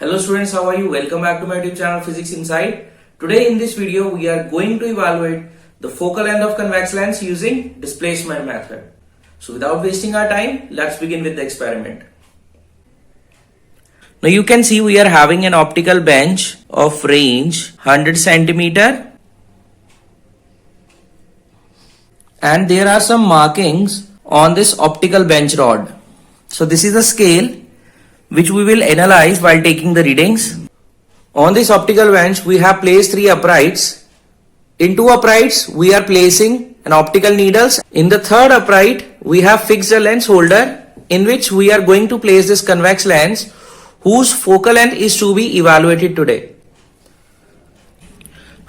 Hello students, how are you? Welcome back to my YouTube channel Physics Insight. Today in this video we are going to evaluate the focal length of convex lens using displacement method. So without wasting our time, let's begin with the experiment. Now you can see we are having an optical bench of range 100 centimeter and there are some markings on this optical bench rod. So this is the scale which we will analyze while taking the readings. On this optical bench we have placed 3 uprights. In 2 uprights we are placing an optical needles. In the 3rd upright we have fixed a lens holder in which we are going to place this convex lens whose focal length is to be evaluated today.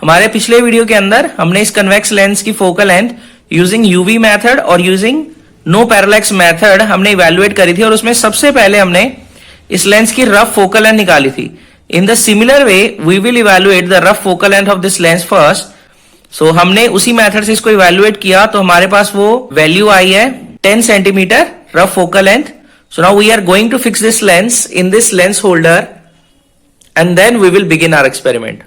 हमारे पिछले video के अंदर हमने इस convex lens की focal length using UV method और using no parallax method हमने evaluate करी थी और उसमें सबसे पहले हमने इस लेंस की रफ फोकल लेंथ निकाली थी. In the similar way we will evaluate the rough focal length of this lens first. So हमने उसी मेथड से इसको इवैल्यूएट किया तो हमारे पास वो वैल्यू आई है 10 centimetre rough focal length. So now we are going to fix this lens in this lens holder and then we will begin our experiment.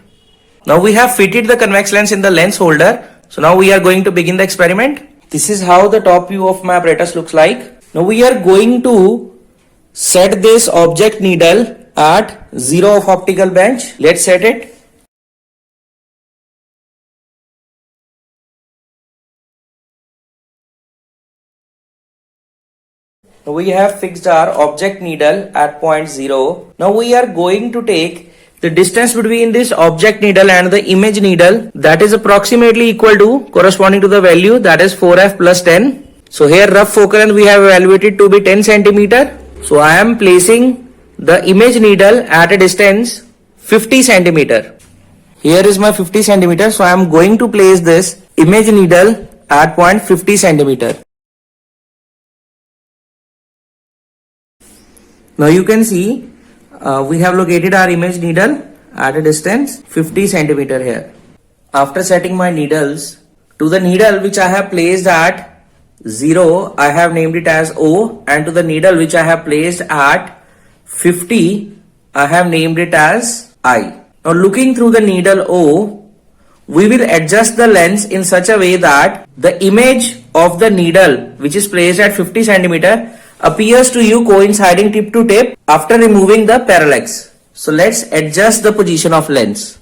Now we have fitted the convex lens in the lens holder. So now we are going to begin the experiment. This is how the top view of my apparatus looks like. Now we are going to set this object needle at 0 of optical bench. Let's set it. We have fixed our object needle at point 0. Now we are going to take the distance between this object needle and the image needle, that is approximately equal to corresponding to the value, that is 4f plus 10. So here rough focal length we have evaluated to be 10 centimeter. So I am placing the image needle at a distance 50 centimeter. Here is my 50 centimeter. So I am going to place this image needle at point 50 centimeter. Now you can see we have located our image needle at a distance 50 centimeter here. After setting my needles, to the needle which I have placed at 0, I have named it as O, and to the needle which I have placed at 50, I have named it as I. Now looking through the needle O, we will adjust the lens in such a way that the image of the needle which is placed at 50 centimeter appears to you coinciding tip to tip after removing the parallax. So let's adjust the position of lens.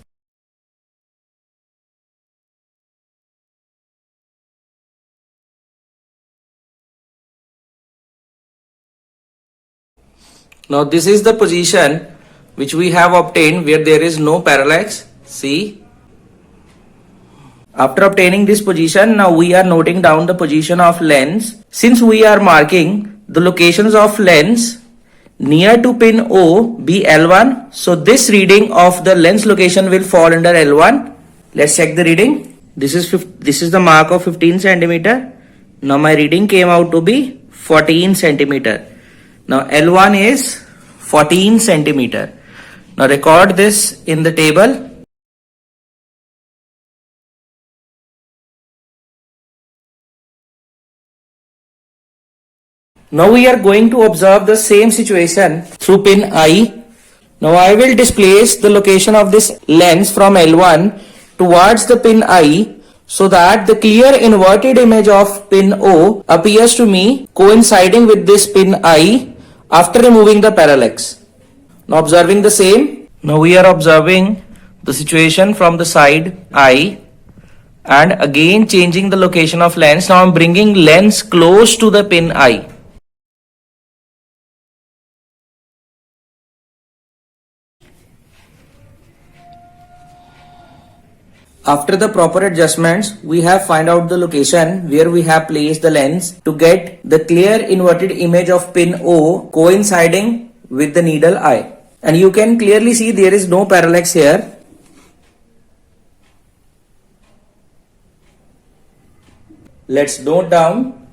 Now this is the position which we have obtained where there is no parallax. See? After obtaining this position, now we are noting down the position of lens. Since we are marking the locations of lens near to pin O be L1, so this reading of the lens location will fall under L1. Let's check the reading. This is the mark of 15 centimeter. Now my reading came out to be 14 centimeter. Now L1 is 14 centimeter. Now record this in the table. Now we are going to observe the same situation through pin I. Now I will displace the location of this lens from L1 towards the pin I so that the clear inverted image of pin O appears to me coinciding with this pin I after removing the parallax. Now observing the same. Now we are observing the situation from the side I and again changing the location of lens. Now I am bringing lens close to the pin I. After the proper adjustments, we have find out the location where we have placed the lens to get the clear inverted image of pin O coinciding with the needle I. And you can clearly see there is no parallax here. Let's note down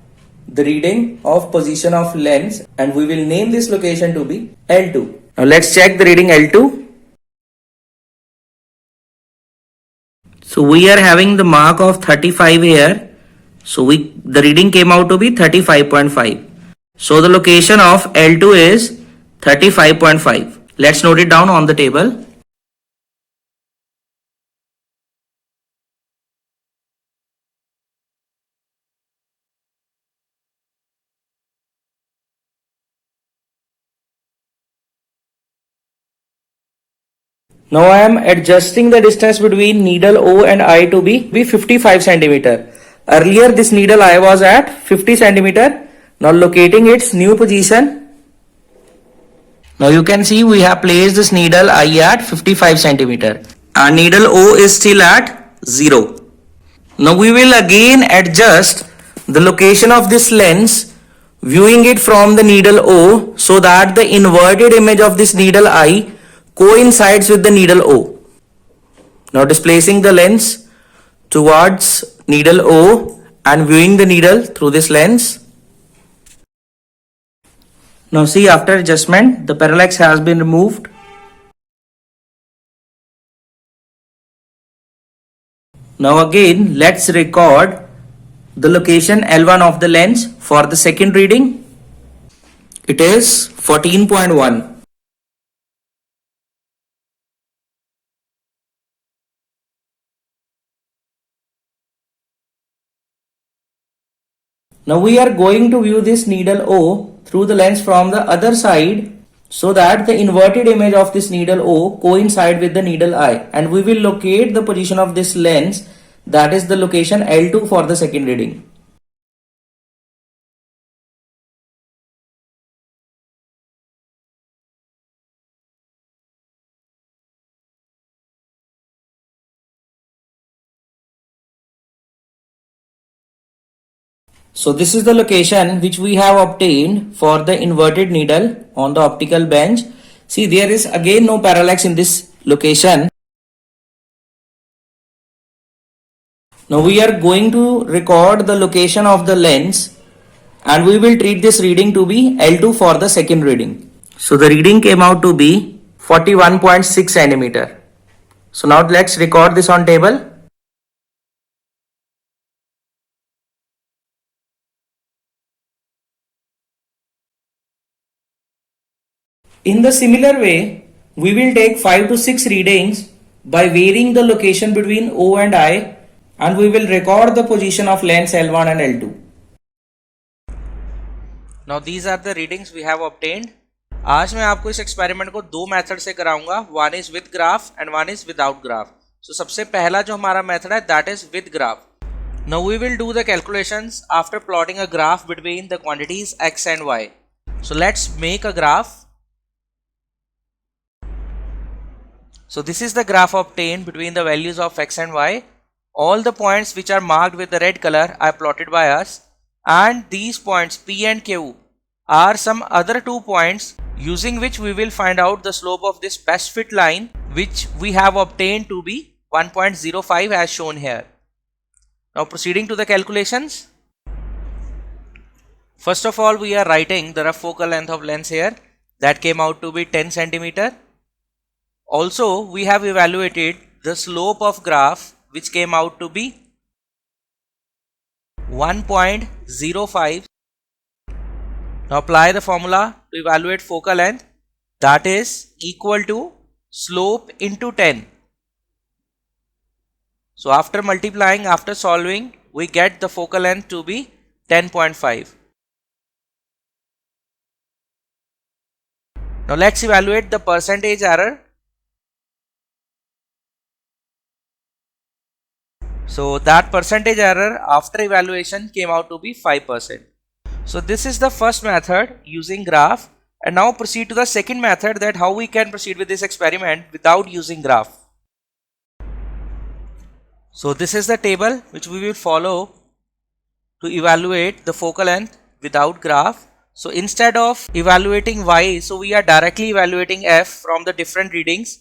the reading of position of lens and we will name this location to be L2. Now let's check the reading L2. So we are having the mark of 35 here. So the reading came out to be 35.5. So the location of L2 is 35.5. Let's note it down on the table. Now I am adjusting the distance between needle O and I to be 55 centimeter. Earlier this needle I was at 50 centimeter. Now locating its new position. Now you can see we have placed this needle I at 55 centimeter. And needle O is still at 0. Now we will again adjust the location of this lens, viewing it from the needle O, so that the inverted image of this needle I coincides with the needle O. Now displacing the lens towards needle O and viewing the needle through this lens. Now see, after adjustment the parallax has been removed. Now again let's record the location L1 of the lens for the second reading. It is 14.1. Now we are going to view this needle O through the lens from the other side, so that the inverted image of this needle O coincide with the needle I, and we will locate the position of this lens, that is the location L2 for the second reading. So this is the location which we have obtained for the inverted needle on the optical bench. See, there is again no parallax in this location. Now we are going to record the location of the lens, and we will treat this reading to be L2 for the second reading. So the reading came out to be 41.6 centimeter. So now let's record this on table. In the similar way, we will take 5 to 6 readings by varying the location between O and I, and we will record the position of lens L1 and L2. Now these are the readings we have obtained. आज मैं आपको इस experiment को दो method से कराऊंगा, one is with graph and one is without graph. So सबसे पहला जो हमारा मेथड है that is with graph. Now we will do the calculations after plotting a graph between the quantities x and y. So let's make a graph. So this is the graph obtained between the values of x and y. All the points which are marked with the red color are plotted by us, and these points P and Q are some other 2 points using which we will find out the slope of this best fit line, which we have obtained to be 1.05 as shown here. Now proceeding to the calculations. First of all, we are writing the rough focal length of lens here. That came out to be 10 centimeter. Also, we have evaluated the slope of graph, which came out to be 1.05. Now apply the formula to evaluate focal length, that is equal to slope into 10. So after multiplying, after solving, we get the focal length to be 10.5. Now let's evaluate the percentage error. So that percentage error after evaluation came out to be 5%. So this is the first method using graph, and now proceed to the second method, that how we can proceed with this experiment without using graph. So this is the table which we will follow to evaluate the focal length without graph. So instead of evaluating y, so we are directly evaluating f from the different readings.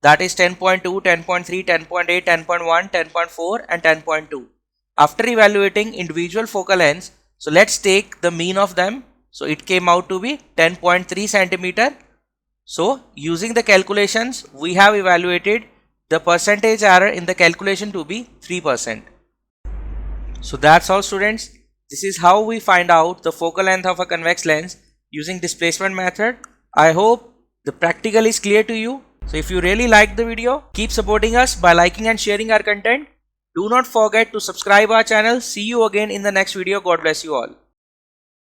That is 10.2, 10.3, 10.8, 10.1, 10.4 and 10.2. After evaluating individual focal lengths, so let's take the mean of them. So it came out to be 10.3 centimeter. So using the calculations, we have evaluated the percentage error in the calculation to be 3%. So that's all, students. This is how we find out the focal length of a convex lens using displacement method. I hope The practical is clear to you. So if you really like the video, keep supporting us by liking and sharing our content. Do not forget to subscribe our channel. See you again in the next video. God bless you all.